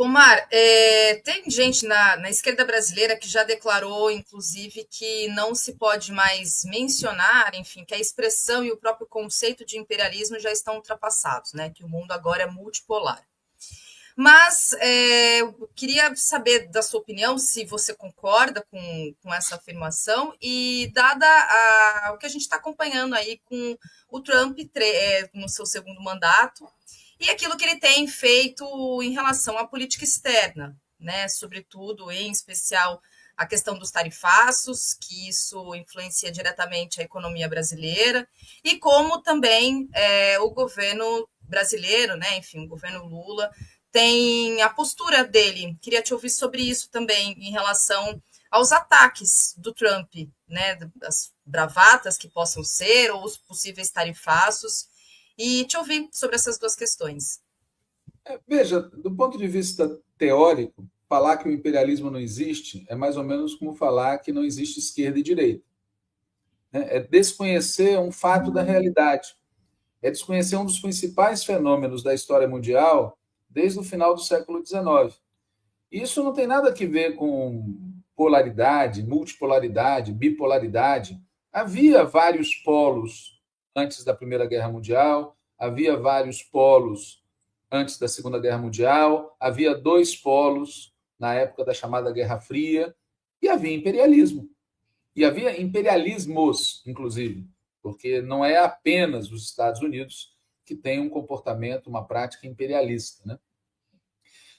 Omar, tem gente na esquerda brasileira que já declarou, inclusive, que não se pode mais mencionar, enfim, que a expressão e o próprio conceito de imperialismo já estão ultrapassados, né? Que o mundo agora é multipolar. Mas eu queria saber da sua opinião, se você concorda com essa afirmação, e dada o que a gente está acompanhando aí com o Trump no seu segundo mandato, e aquilo que ele tem feito em relação à política externa, né? Sobretudo, em especial, a questão dos tarifaços, que isso influencia diretamente a economia brasileira, e como também o governo brasileiro, né? Enfim, o governo Lula tem a postura dele. Queria te ouvir sobre isso também, em relação aos ataques do Trump, né? As bravatas que possam ser, ou os possíveis tarifaços, e te ouvir sobre essas duas questões. Veja, do ponto de vista teórico, falar que o imperialismo não existe é mais ou menos como falar que não existe esquerda e direita, né? É desconhecer um fato da realidade, é desconhecer um dos principais fenômenos da história mundial desde o final do século XIX. Isso não tem nada a ver com polaridade, multipolaridade, bipolaridade. Havia vários polos antes da Primeira Guerra Mundial, havia vários polos antes da Segunda Guerra Mundial, havia dois polos na época da chamada Guerra Fria, e havia imperialismo. E havia imperialismos, inclusive, porque não é apenas os Estados Unidos que têm um comportamento, uma prática imperialista, né?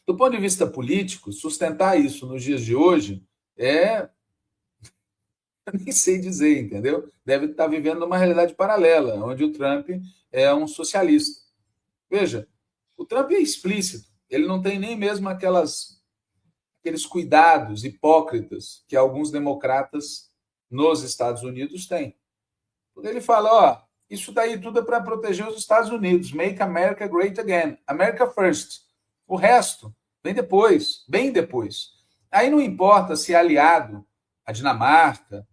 Do ponto de vista político, sustentar isso nos dias de hoje é, nem sei dizer, entendeu? Deve estar vivendo uma realidade paralela, onde o Trump é um socialista. Veja, o Trump é explícito, ele não tem nem mesmo aqueles cuidados hipócritas que alguns democratas nos Estados Unidos têm. Quando ele fala, ó, isso daí tudo é para proteger os Estados Unidos, make America great again, America first. O resto vem depois, bem depois. Aí não importa se é aliado a Dinamarca,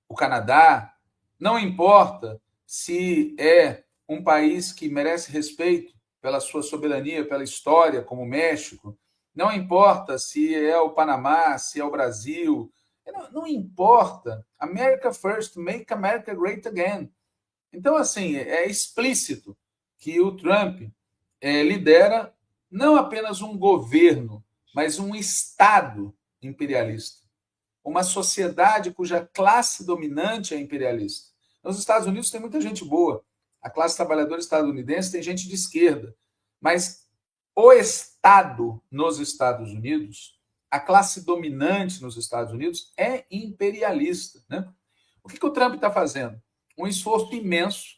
o Canadá, não importa se é um país que merece respeito pela sua soberania, pela história, como o México, não importa se é o Panamá, se é o Brasil, não importa. America first, make America great again. Então, assim, é explícito que o Trump lidera não apenas um governo, mas um Estado imperialista, uma sociedade cuja classe dominante é imperialista. Nos Estados Unidos tem muita gente boa, a classe trabalhadora estadunidense tem gente de esquerda, mas o Estado nos Estados Unidos, a classe dominante nos Estados Unidos é imperialista, né? O que o Trump está fazendo? Um esforço imenso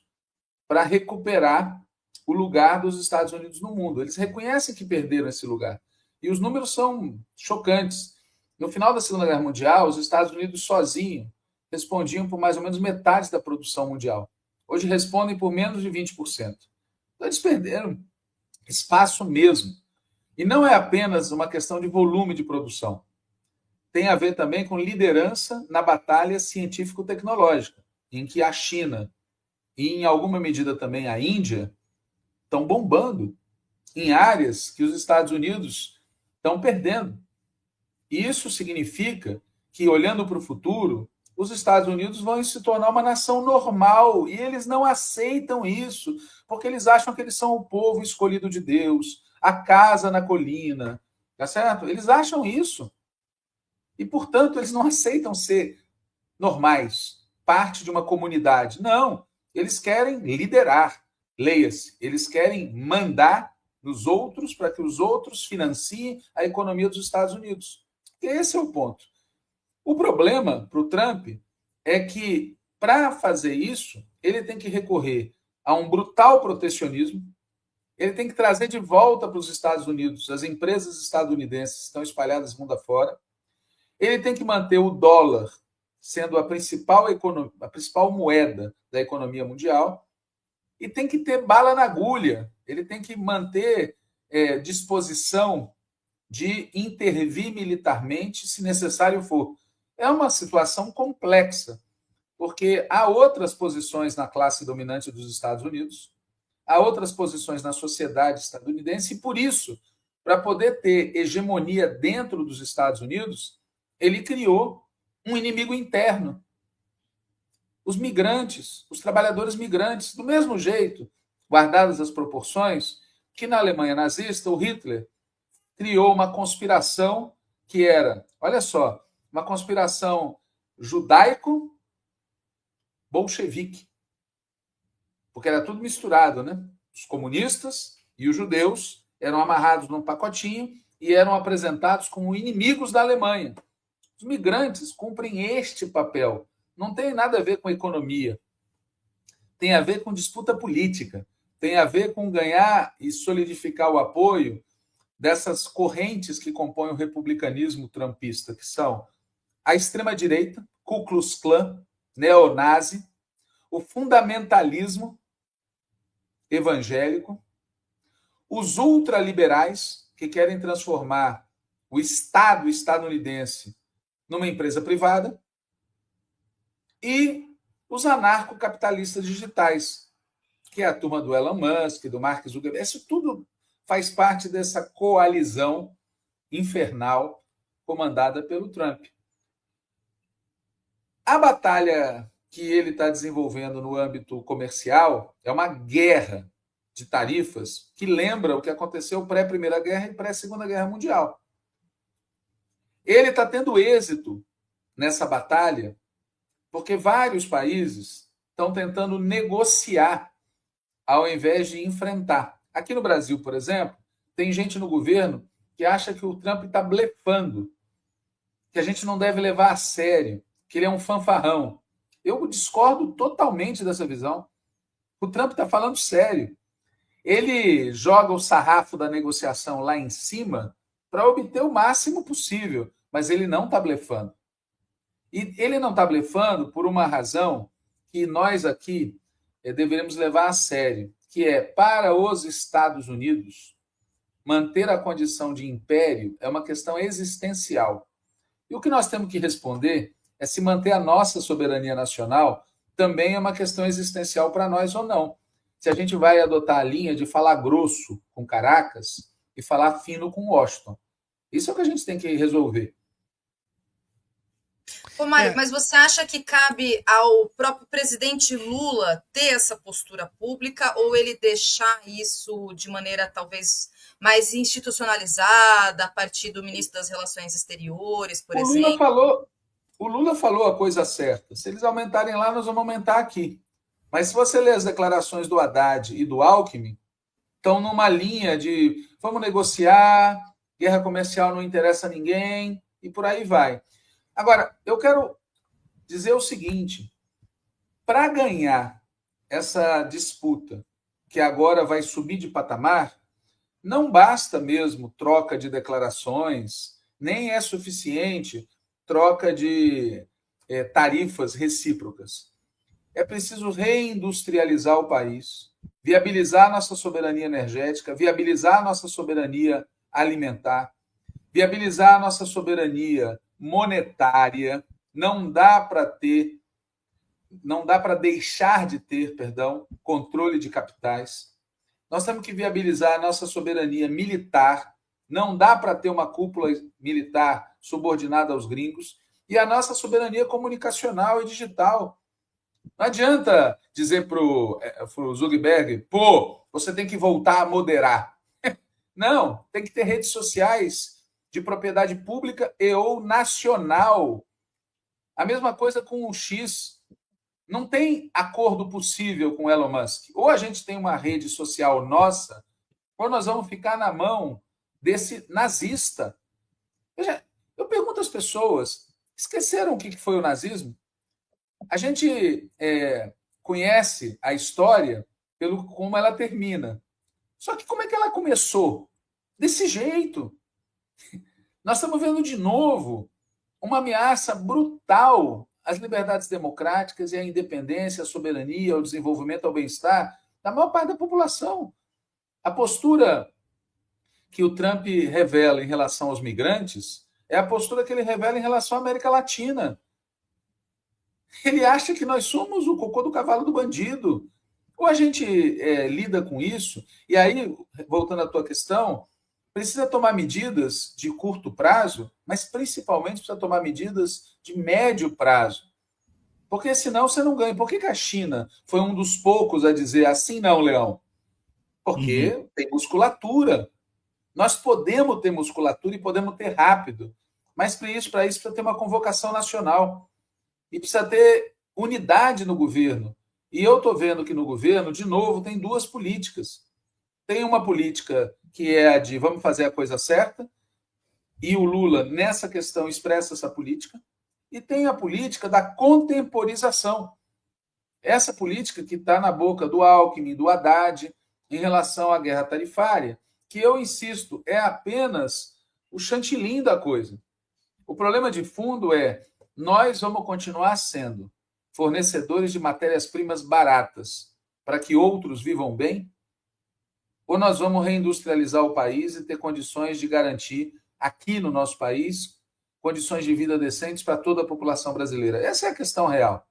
para recuperar o lugar dos Estados Unidos no mundo. Eles reconhecem que perderam esse lugar. E os números são chocantes. No final da Segunda Guerra Mundial, os Estados Unidos sozinhos respondiam por mais ou menos metade da produção mundial. Hoje respondem por menos de 20%. Então, eles perderam espaço mesmo. E não é apenas uma questão de volume de produção. Tem a ver também com liderança na batalha científico-tecnológica, em que a China e, em alguma medida, também a Índia estão bombando em áreas que os Estados Unidos estão perdendo. Isso significa que, olhando para o futuro, os Estados Unidos vão se tornar uma nação normal, e eles não aceitam isso, porque eles acham que eles são o povo escolhido de Deus, a casa na colina, tá certo? Eles acham isso. E, portanto, eles não aceitam ser normais, parte de uma comunidade. Não, eles querem liderar, leia-se, eles querem mandar nos outros para que os outros financiem a economia dos Estados Unidos. Esse é o ponto. O problema para o Trump é que, para fazer isso, ele tem que recorrer a um brutal protecionismo, ele tem que trazer de volta para os Estados Unidos as empresas estadunidenses que estão espalhadas mundo afora, ele tem que manter o dólar sendo a principal moeda da economia mundial, e tem que ter bala na agulha, ele tem que manter disposição de intervir militarmente se necessário for. É uma situação complexa, porque há outras posições na classe dominante dos Estados Unidos, há outras posições na sociedade estadunidense, e por isso, para poder ter hegemonia dentro dos Estados Unidos, ele criou um inimigo interno. Os migrantes, os trabalhadores migrantes, do mesmo jeito, guardadas as proporções, que na Alemanha nazista, o Hitler criou uma conspiração que era, olha só, uma conspiração judaico-bolchevique, porque era tudo misturado, né? Os comunistas e os judeus eram amarrados num pacotinho e eram apresentados como inimigos da Alemanha. Os migrantes cumprem este papel. Não tem nada a ver com economia. Tem a ver com disputa política. Tem a ver com ganhar e solidificar o apoio dessas correntes que compõem o republicanismo trumpista, que são a extrema-direita, Ku Klux Klan, neonazi, o fundamentalismo evangélico, os ultraliberais, que querem transformar o Estado estadunidense numa empresa privada, e os anarcocapitalistas digitais, que é a turma do Elon Musk, do Mark Zuckerberg. Isso tudo faz parte dessa coalizão infernal comandada pelo Trump. A batalha que ele está desenvolvendo no âmbito comercial é uma guerra de tarifas que lembra o que aconteceu pré-Primeira Guerra e pré-Segunda Guerra Mundial. Ele está tendo êxito nessa batalha porque vários países estão tentando negociar ao invés de enfrentar. Aqui no Brasil, por exemplo, tem gente no governo que acha que o Trump está blefando, que a gente não deve levar a sério, que ele é um fanfarrão. Eu discordo totalmente dessa visão. O Trump está falando sério. Ele joga o sarrafo da negociação lá em cima para obter o máximo possível, mas ele não está blefando. E ele não está blefando por uma razão que nós aqui deveremos levar a sério, que é, para os Estados Unidos, manter a condição de império é uma questão existencial. E o que nós temos que responder é se manter a nossa soberania nacional também é uma questão existencial para nós ou não. Se a gente vai adotar a linha de falar grosso com Caracas e falar fino com Washington. Isso é o que a gente tem que resolver. Ô, Mário, mas você acha que cabe ao próprio presidente Lula ter essa postura pública ou ele deixar isso de maneira talvez mais institucionalizada a partir do ministro das Relações Exteriores, por exemplo? O Lula falou a coisa certa. Se eles aumentarem lá, nós vamos aumentar aqui. Mas se você ler as declarações do Haddad e do Alckmin, estão numa linha de vamos negociar, guerra comercial não interessa a ninguém, e por aí vai. Agora, eu quero dizer o seguinte: para ganhar essa disputa, que agora vai subir de patamar, não basta mesmo troca de declarações, nem é suficiente troca de tarifas recíprocas. É preciso reindustrializar o país, viabilizar a nossa soberania energética, viabilizar a nossa soberania alimentar, viabilizar a nossa soberania monetária. Não dá para deixar de ter, controle de capitais. Nós temos que viabilizar a nossa soberania militar. Não dá para ter uma cúpula militar subordinada aos gringos. E a nossa soberania comunicacional e digital. Não adianta dizer para o Zuckerberg, você tem que voltar a moderar. Não, tem que ter redes sociais de propriedade pública e ou nacional. A mesma coisa com o X. Não tem acordo possível com Elon Musk. Ou a gente tem uma rede social nossa, ou nós vamos ficar na mão desse nazista. Veja, eu pergunto às pessoas, esqueceram o que foi o nazismo? A gente conhece a história pelo como ela termina. Só que como é que ela começou? Desse jeito. Nós estamos vendo de novo uma ameaça brutal às liberdades democráticas e à independência, à soberania, ao desenvolvimento, ao bem-estar da maior parte da população. A postura que o Trump revela em relação aos migrantes é a postura que ele revela em relação à América Latina. Ele acha que nós somos o cocô do cavalo do bandido. Ou a gente lida com isso, e aí, voltando à tua questão, precisa tomar medidas de curto prazo, mas principalmente precisa tomar medidas de médio prazo. Porque senão você não ganha. Por que a China foi um dos poucos a dizer assim não, Leão? Porque tem musculatura. Nós podemos ter musculatura e podemos ter rápido. Mas para isso precisa ter uma convocação nacional. E precisa ter unidade no governo. E eu estou vendo que no governo, de novo, tem duas políticas. Tem uma política que é a de vamos fazer a coisa certa, e o Lula, nessa questão, expressa essa política, e tem a política da contemporização. Essa política que está na boca do Alckmin, do Haddad, em relação à guerra tarifária, que eu insisto, é apenas o chantilim da coisa. O problema de fundo é nós vamos continuar sendo fornecedores de matérias-primas baratas para que outros vivam bem? Ou nós vamos reindustrializar o país e ter condições de garantir aqui no nosso país condições de vida decentes para toda a população brasileira? Essa é a questão real.